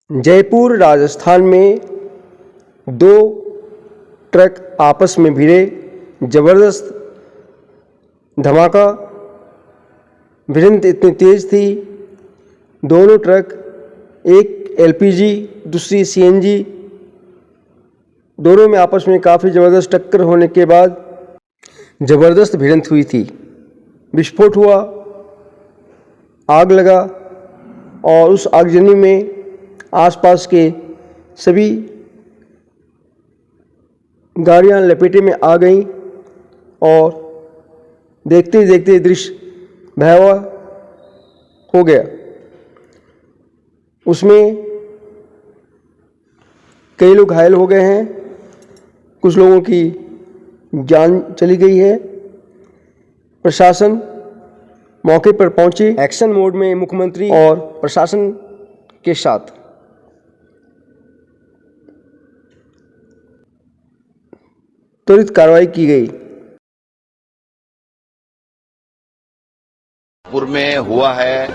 जयपुर राजस्थान में दो ट्रक आपस में भिड़े, जबरदस्त धमाका। भिड़ंत इतनी तेज थी, दोनों ट्रक, एक एलपीजी दूसरी सीएनजी, दोनों में आपस में काफ़ी ज़बरदस्त टक्कर होने के बाद ज़बरदस्त भिड़ंत हुई थी। विस्फोट हुआ, आग लगा और उस आगजनी में आसपास के सभी गाड़ियां लपेटे में आ गईं और देखते ही देखते दृश्य भयावह हो गया। उसमें कई लोग घायल हो गए हैं, कुछ लोगों की जान चली गई है। प्रशासन मौके पर पहुंची, एक्शन मोड में मुख्यमंत्री और प्रशासन के साथ त्वरित कार्रवाई की गई। जयपुर में हुआ है,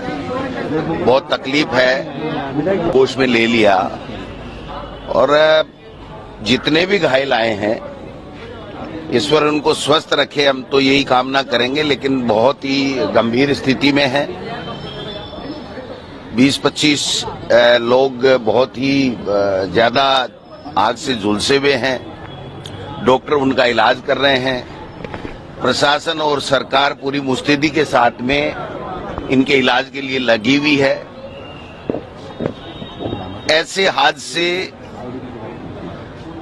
बहुत तकलीफ है, होश में ले लिया और जितने भी घायल आए हैं ईश्वर उनको स्वस्थ रखे, हम तो यही कामना करेंगे। लेकिन बहुत ही गंभीर स्थिति में है। 20-25 लोग बहुत ही ज्यादा आग से झुलसे हुए हैं। डॉक्टर उनका इलाज कर रहे हैं। प्रशासन और सरकार पूरी मुस्तैदी के साथ में इनके इलाज के लिए लगी हुई है। ऐसे हादसे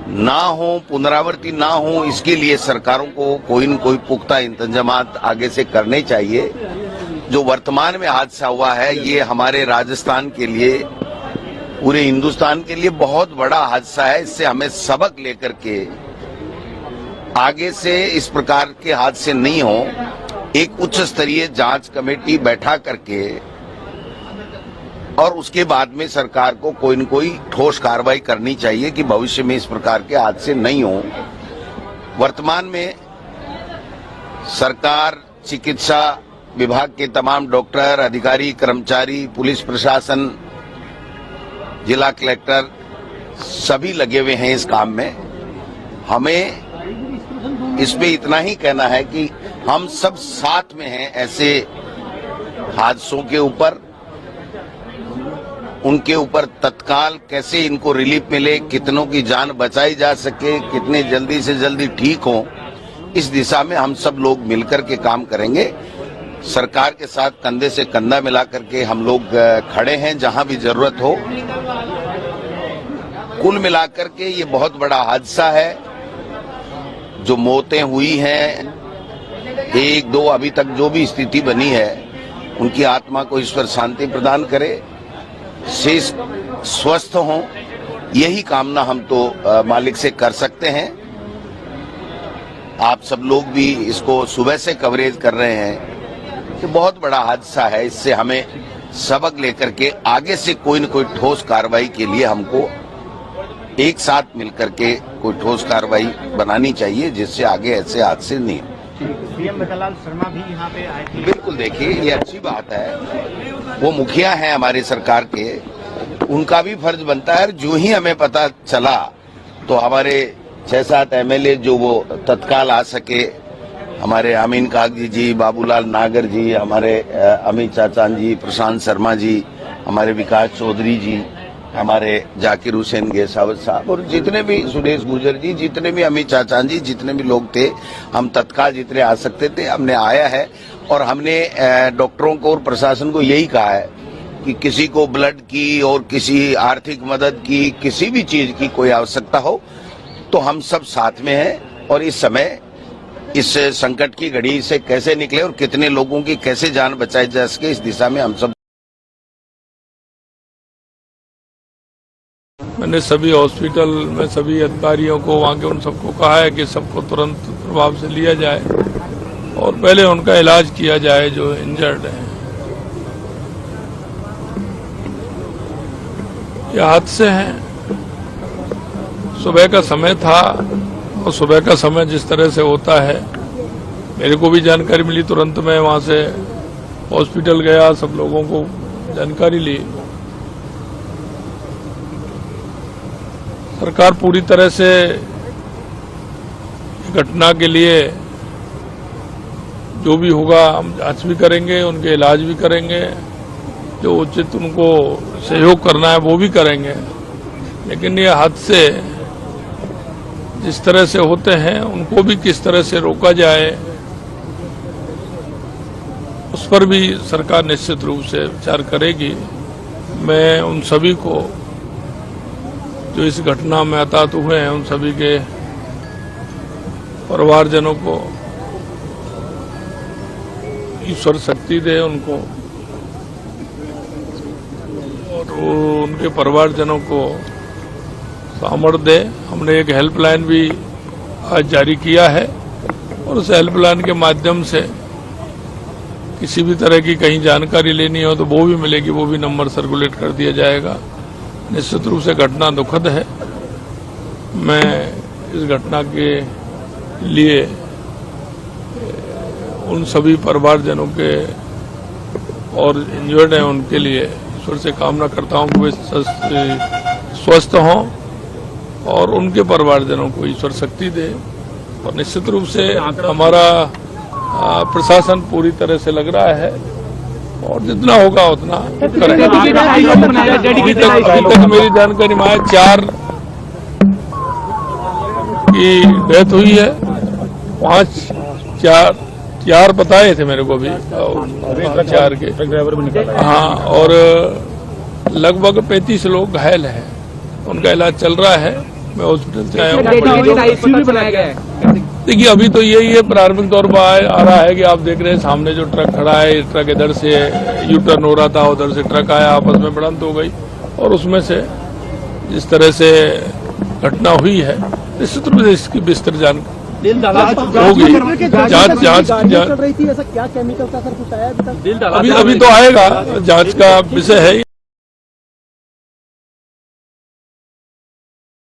ना हो, पुनरावृत्ति ना हो, इसके लिए सरकारों को कोई न कोई पुख्ता इंतजामात आगे से करने चाहिए। जो वर्तमान में हादसा हुआ है, ये हमारे राजस्थान के लिए, पूरे हिंदुस्तान के लिए बहुत बड़ा हादसा है। इससे हमें सबक लेकर के आगे से इस प्रकार के हादसे नहीं हो, एक उच्च स्तरीय जांच कमेटी बैठा करके और उसके बाद में सरकार को कोई न कोई ठोस कार्रवाई करनी चाहिए कि भविष्य में इस प्रकार के हादसे नहीं हो। वर्तमान में सरकार, चिकित्सा विभाग के तमाम डॉक्टर, अधिकारी, कर्मचारी, पुलिस प्रशासन, जिला कलेक्टर सभी लगे हुए हैं इस काम में। हमें इसमें इतना ही कहना है कि हम सब साथ में हैं ऐसे हादसों के ऊपर। उनके ऊपर तत्काल कैसे इनको रिलीफ मिले, कितनों की जान बचाई जा सके, कितने जल्दी से जल्दी ठीक हो, इस दिशा में हम सब लोग मिलकर के काम करेंगे। सरकार के साथ कंधे से कंधा मिलाकर के हम लोग खड़े हैं जहां भी जरूरत हो। कुल मिलाकर के ये बहुत बड़ा हादसा है। जो मौतें हुई हैं, 1-2 अभी तक जो भी स्थिति बनी है, उनकी आत्मा को ईश्वर शांति प्रदान करे, शेष स्वस्थ हों, यही कामना हम तो मालिक से कर सकते हैं। आप सब लोग भी इसको सुबह से कवरेज कर रहे हैं कि बहुत बड़ा हादसा है। इससे हमें सबक लेकर के आगे से कोई न कोई ठोस कार्रवाई के लिए हमको एक साथ मिलकर के कोई ठोस कार्रवाई बनानी चाहिए, जिससे आगे ऐसे हादसे नहीं हो। सीएम बल्लाल शर्मा भी यहाँ पे आए थे। बिल्कुल, देखिए ये अच्छी बात है। वो मुखिया हैं हमारी सरकार के, उनका भी फर्ज बनता है। जो ही हमें पता चला तो हमारे 6-7 एमएलए जो वो तत्काल आ सके, हमारे अमीन कागजी जी, बाबूलाल नागर जी, हमारे अमित चाचान जी, प्रशांत शर्मा जी, हमारे विकास चौधरी जी, हमारे जाकिर हुसैन गेसावत साहब और जितने भी सुरेश गुर्जर जी, जितने भी अमित चाचान जी, जितने भी लोग थे, हम तत्काल जितने आ सकते थे हमने आया है। और हमने डॉक्टरों को और प्रशासन को यही कहा है कि किसी को ब्लड की और किसी आर्थिक मदद की, किसी भी चीज की कोई आवश्यकता हो तो हम सब साथ में हैं। और इस समय इस संकट की घड़ी से कैसे निकले और कितने लोगों की कैसे जान बचाई जा सके, इस दिशा में हम सब। मैंने सभी हॉस्पिटल में सभी अधिकारियों को, वहाँ के उन सबको कहा है कि सबको तुरंत प्रभाव से लिया जाए और पहले उनका इलाज किया जाए जो इंजर्ड हैं। ये हादसे हैं, सुबह का समय था और सुबह का समय जिस तरह से होता है, मेरे को भी जानकारी मिली, तुरंत मैं वहाँ से हॉस्पिटल गया, सब लोगों को जानकारी ली। सरकार पूरी तरह से घटना के लिए जो भी होगा हम जांच भी करेंगे, उनके इलाज भी करेंगे, जो उचित उनको सहयोग करना है वो भी करेंगे। लेकिन ये हादसे जिस तरह से होते हैं उनको भी किस तरह से रोका जाए उस पर भी सरकार निश्चित रूप से विचार करेगी। मैं उन सभी को जो इस घटना में हताहत हुए हैं उन सभी के परिवारजनों को ईश्वर शक्ति दे उनको, और उनके परिवारजनों को सामर्थ्य दे। हमने एक हेल्पलाइन भी आज जारी किया है और उस हेल्पलाइन के माध्यम से किसी भी तरह की कहीं जानकारी लेनी हो तो वो भी मिलेगी, वो भी नंबर सर्कुलेट कर दिया जाएगा। निश्चित रूप से घटना दुखद है। मैं इस घटना के लिए उन सभी परिवारजनों के और इंजर्ड हैं उनके लिए ईश्वर से कामना करता हूं कि वे स्वस्थ हों और उनके परिवारजनों को ईश्वर शक्ति दे। और निश्चित रूप से हमारा प्रशासन पूरी तरह से लग रहा है और जितना होगा उतना करेंगे। अभी तक मेरी जानकारी में 4 की डेथ हुई है, 4 बताए थे मेरे को भी 4 के। हाँ, और लगभग 35 लोग घायल हैं, उनका इलाज चल रहा है। मैं हॉस्पिटल से आया हूँ। देखिए अभी तो यही है, प्रारंभिक तौर पर आ रहा है कि आप देख रहे हैं सामने जो ट्रक खड़ा है, ट्रक इधर से यू टर्न हो रहा था, उधर से ट्रक आया, आपस में भिड़ंत हो गई और उसमें से जिस तरह से घटना हुई है निश्चित रूप से इसकी विस्तृत जानकारी होगी। जांच चल रही थी, ऐसा क्या केमिकल का सर कुछ आया अभी तक? अभी तो आएगा, जांच का विषय है।